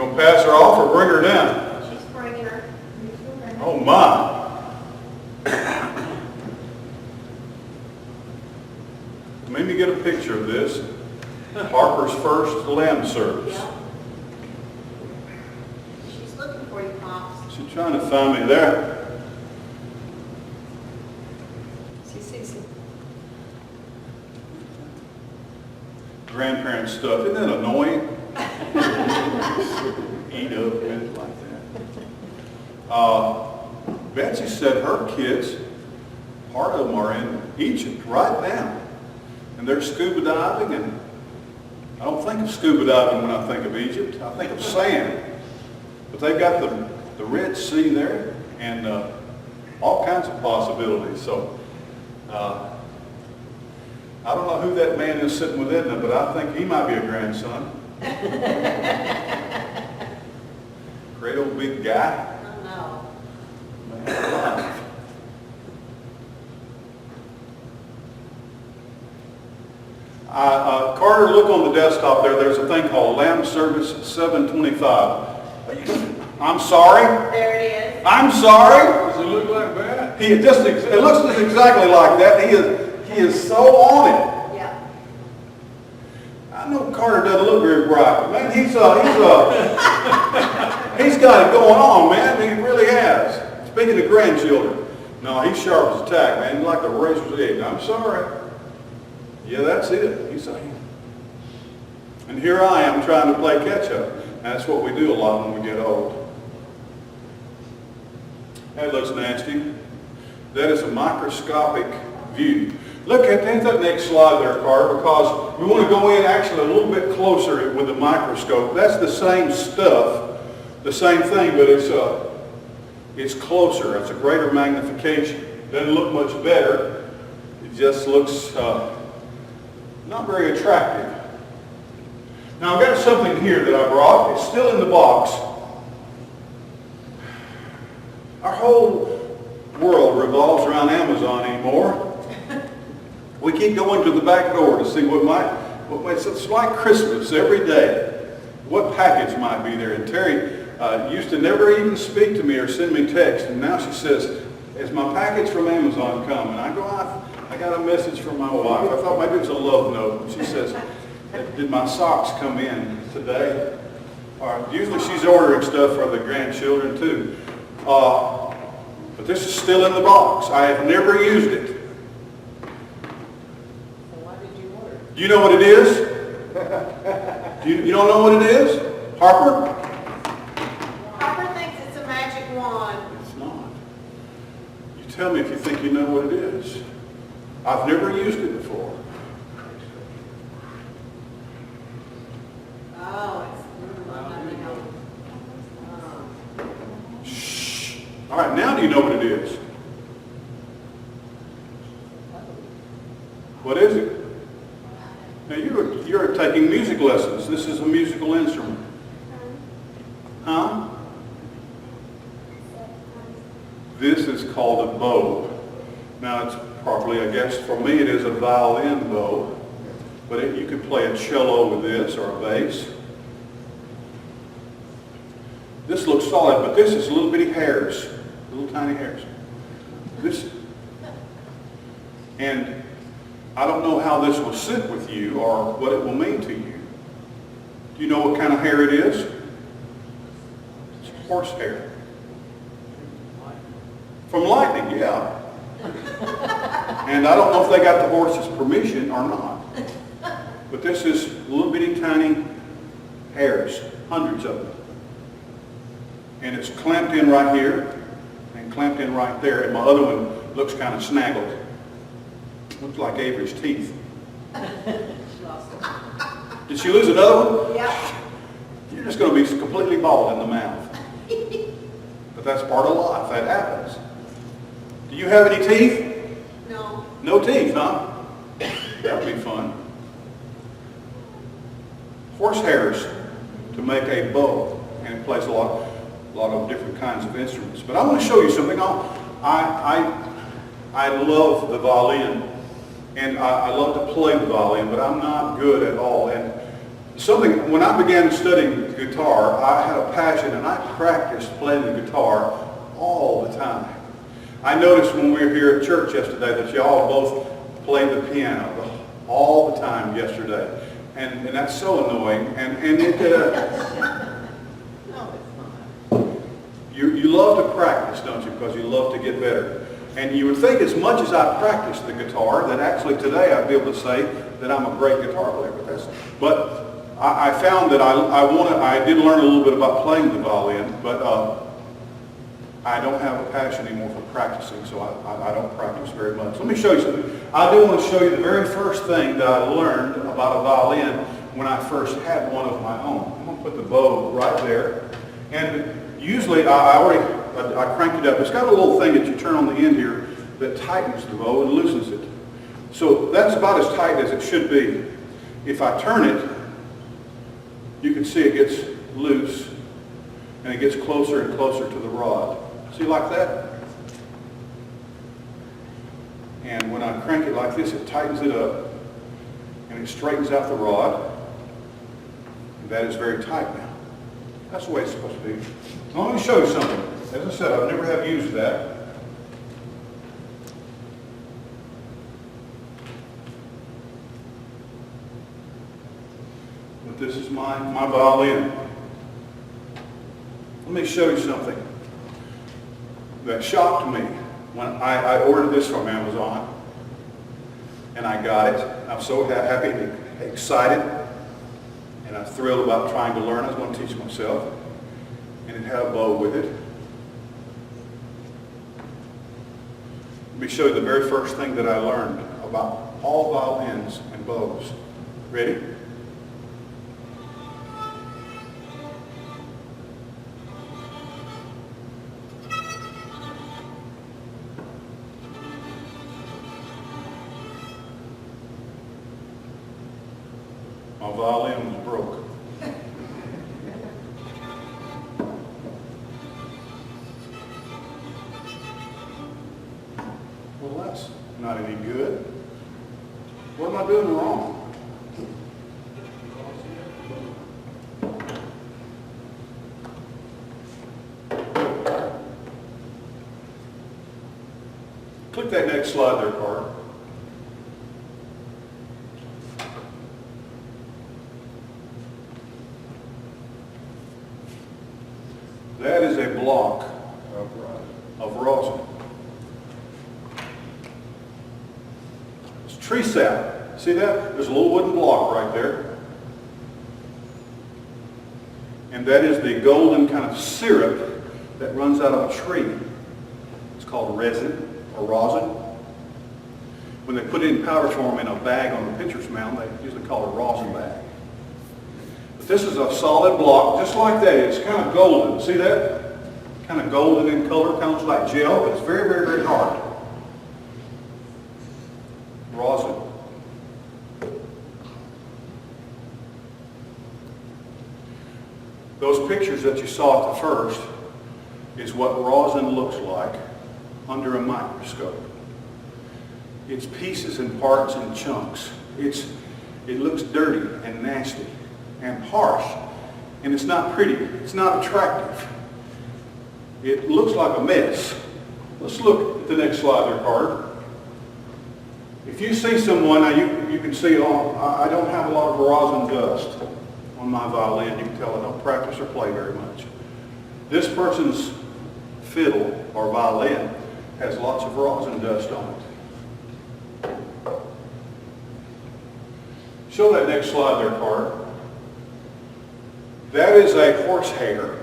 gonna pass her off or bring her down? She's bringing her. Oh my. Let me get a picture of this. Harper's first lamb service. Yeah. She's looking for you, Pops. She's trying to find me there. She sees you. Grandparent stuff. Isn't that annoying? Eat up with it like that. Betsy said her kids, part of them are in Egypt right now. And they're scuba diving, and I don't think of scuba diving when I think of Egypt. I think of sand. But they've got the Red Sea there and all kinds of possibilities. So I don't know who that man is sitting with Edna, but I think he might be a grandson. Great old big guy. Oh, no. Man alive. Carter, look on the desktop there. There's a thing called Lamb Service 725. I'm sorry. There it is. I'm sorry. Does it look like that? It looks exactly like that. He is so on it. Yeah. I know Carter doesn't look very bright. Man, he's got it going on, man. He really has. Speaking of grandchildren, no, he's sharp as a tack, man. He's like a razor's edge. I'm sorry. Yeah, that's it. He's saying. And here I am trying to play catch up. That's what we do a lot when we get old. That looks nasty. That is a microscopic view. Look at that next slide there, Carter, because we want to go in actually a little bit closer with the microscope. That's the same stuff, the same thing, but it's closer. It's a greater magnification. Doesn't look much better. It just looks not very attractive. Now I've got something here that I brought. It's still in the box. Our whole world revolves around Amazon anymore. We keep going to the back door to see what might it's like Christmas every day. What package might be there? And Terry used to never even speak to me or send me text, and now she says, "Is my package from Amazon come?" And I go, I got a message from my wife. I thought maybe it was a love note. And she says, "Did my socks come in today?" Usually she's ordering stuff for the grandchildren too. But this is still in the box. I have never used it. So why did you order? Do you know what it is? You don't know what it is? Harper? Harper thinks it's a magic wand. It's not. You tell me if you think you know what it is. I've never used it before. Oh, it's Shh. All right, now do you know what it is? What is it? Now you're taking music lessons. This is a musical instrument. Huh? This is called a bow. Now it's probably, I guess for me it is a violin bow. But you could play a cello with this or a bass. This looks solid, but this is little bitty hairs. Little tiny hairs. And I don't know how this will sit with you or what it will mean to you. Do you know what kind of hair it is? It's horse hair. From lightning, yeah. And I don't know if they got the horse's permission or not. But this is little bitty tiny hairs, hundreds of them. And it's clamped in right here and clamped in right there. And my other one looks kind of snaggled. Looks like Avery's teeth. She lost it. Did she lose another one? Yeah. You're just going to be completely bald in the mouth. But that's part of life. That happens. Do you have any teeth? No. No teeth, huh? That would be fun. Horse hairs to make a bow. And it plays a lot of different kinds of instruments. But I want to show you something. I love the violin. And I love to play the violin, but I'm not good at all. And When I began studying guitar, I had a passion and I practiced playing the guitar all the time. I noticed when we were here at church yesterday that y'all both played the piano all the time yesterday. And that's so annoying. And it, No, it's not. you love to practice, don't you? Because you love to get better. And you would think as much as I practiced the guitar, that actually today I'd be able to say that I'm a great guitar player. But I found that I did learn a little bit about playing the violin, but I don't have a passion anymore for practicing, so I don't practice very much. Let me show you something. I do want to show you the very first thing that I learned about a violin when I first had one of my own. I'm going to put the bow right there. And usually I cranked it up. It's got a little thing that you turn on the end here that tightens the bow and loosens it. So that's about as tight as it should be. If I turn it, you can see it gets loose and it gets closer and closer to the rod. See, like that? And when I crank it like this, it tightens it up and it straightens out the rod. And that is very tight now. That's the way it's supposed to be. Now let me show you something. As I said, I've never have used that. But this is my violin. Let me show you something that shocked me when I ordered this from Amazon and I got it. I'm so happy and excited and I'm thrilled about trying to learn. I was going to teach myself, and it had a bow with it. Let me show you the very first thing that I learned about all violins and bows. Ready? My violin was broke. Well, that's not any good. What am I doing wrong? Click that next slide there, Carter. That is a block of rosin. It's tree sap. See that? There's a little wooden block right there. And that is the golden kind of syrup that runs out of a tree. It's called resin or rosin. When they put it in powder form in a bag on the pitcher's mound, they usually call it a rosin bag. This is a solid block, just like that. It's kind of golden. See that? Kind of golden in color, kind of like gel, but it's very, very, very hard. Rosin. Those pictures that you saw at the first is what rosin looks like under a microscope. It's pieces and parts and chunks. It looks dirty and nasty and harsh, and it's not pretty. It's not attractive. It looks like a mess. Let's look at the next slide there, Carter. If you see someone, now you can see I don't have a lot of rosin dust on my violin. You can tell I don't practice or play very much. This person's fiddle or violin has lots of rosin dust on it. Show that next slide there, Carter. That is a horsehair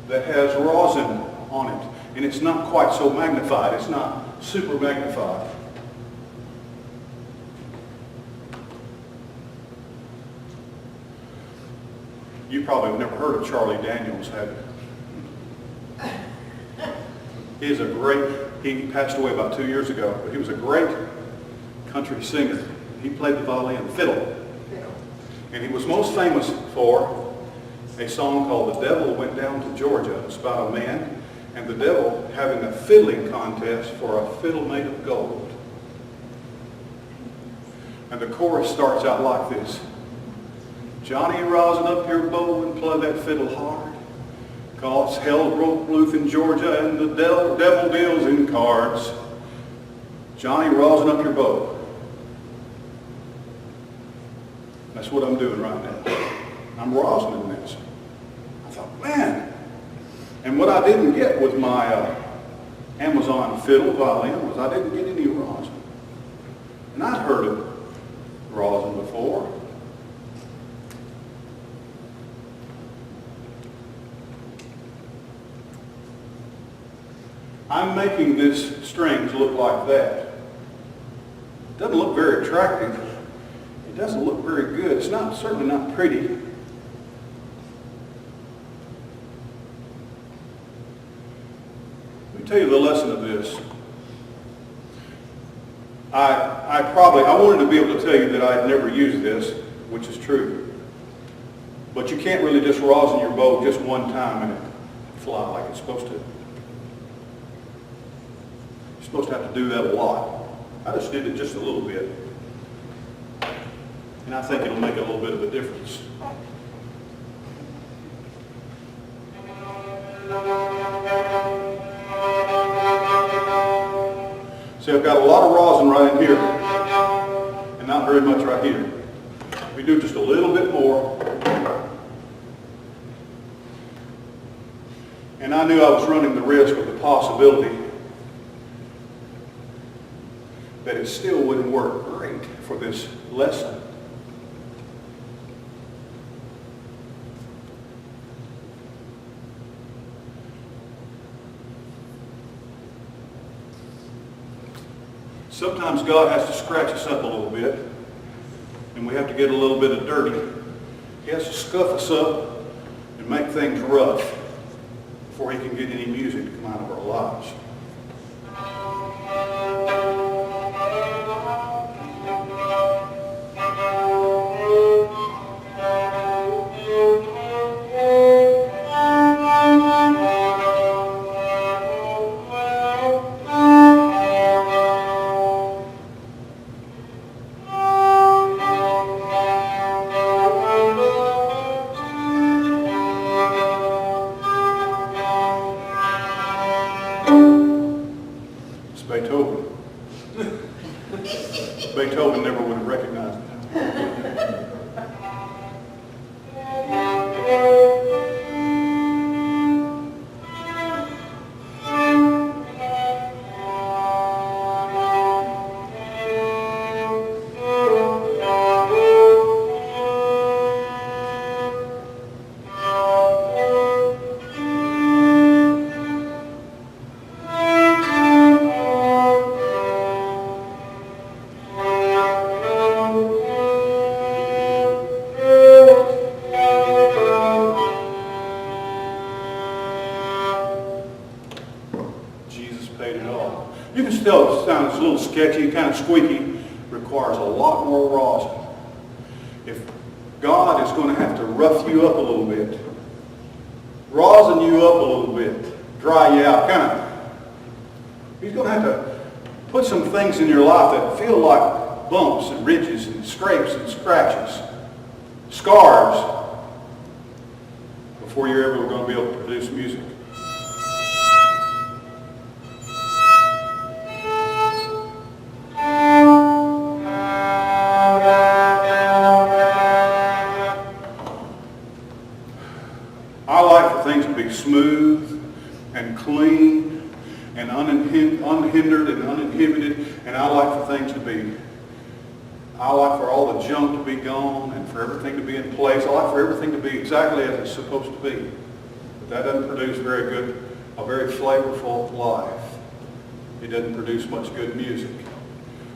that has rosin on it. And it's not quite so magnified. It's not super magnified. You probably have never heard of Charlie Daniels, have you? He passed away about 2 years ago, but he was a great country singer. He played the violin, fiddle. And he was most famous for a song called "The Devil Went Down to Georgia." It's about a man and the devil having a fiddling contest for a fiddle made of gold. And the chorus starts out like this. Johnny, rosin up your bow and play that fiddle hard. 'Cause hell broke loose in Georgia and the devil deals in cards. Johnny, rosin up your bow. That's what I'm doing right now. I'm rosining this. I thought, man. And what I didn't get with my Amazon fiddle violin was I didn't get any rosin. And I'd heard of rosin before. I'm making this strings look like that. It doesn't look very attractive. It doesn't look very good. It's certainly not pretty. Let me tell you the lesson of this. I wanted to be able to tell you that I'd never used this, which is true. But you can't really just rosin your bow just one time and it fly like it's supposed to. You're supposed to have to do that a lot. I just did it just a little bit. And I think it'll make a little bit of a difference. See, I've got a lot of rosin right in here, and not very much right here. We do just a little bit more. And I knew I was running the risk of the possibility that it still wouldn't work great for this lesson. Sometimes God has to scratch us up a little bit, and we have to get a little bit of dirty. He has to scuff us up and make things rough before he can get any music to come out of our lives. Beethoven. Beethoven never would have recognized it. Paid it all. You can still sound a little sketchy, kind of squeaky, requires a lot more rosin. If God is going to have to rough you up a little bit, rosin you up a little bit, dry you out, he's going to have to put some things in your life that feel like bumps and ridges and scrapes and scratches, scars, before you're ever going to be able to produce music. I like for things to be smooth and clean and unhindered and uninhibited, and I like for all the junk to be gone and for everything to be in place. I like for everything to be exactly as it's supposed to be. But that doesn't produce a very flavorful life. It doesn't produce much good music.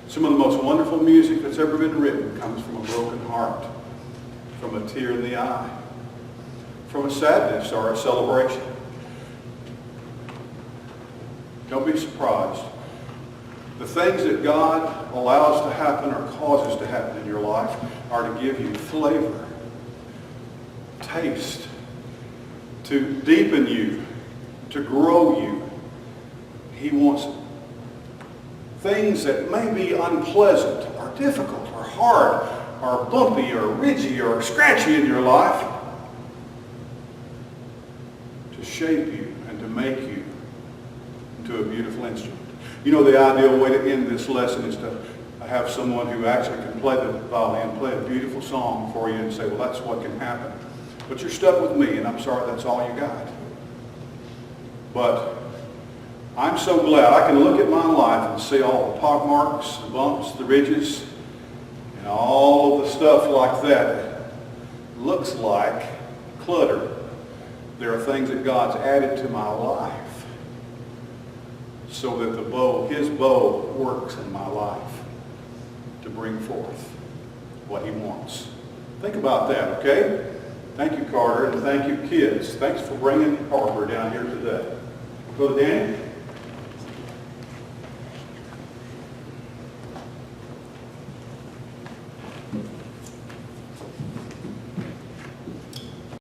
Some of the most wonderful music that's ever been written comes from a broken heart, from a tear in the eye, from a sadness or a celebration. Don't be surprised. The things that God allows to happen or causes to happen in your life are to give you flavor, taste, to deepen you, to grow you. He wants things that may be unpleasant or difficult or hard are bumpy or ridgy or scratchy in your life to shape you and to make you into a beautiful instrument. You know, the ideal way to end this lesson is to have someone who actually can play the violin, play a beautiful song for you and say, well, that's what can happen. But you're stuck with me, and I'm sorry that's all you got. But I'm so glad I can look at my life and see all the pock marks, the bumps, the ridges, and all of the stuff like that. Looks like clutter. There are things that God's added to my life so that the bow, his bow, works in my life to bring forth what he wants. Think about that, okay? Thank you, Carter, and thank you, kids. Thanks for bringing Harper down here today. Go to Danny.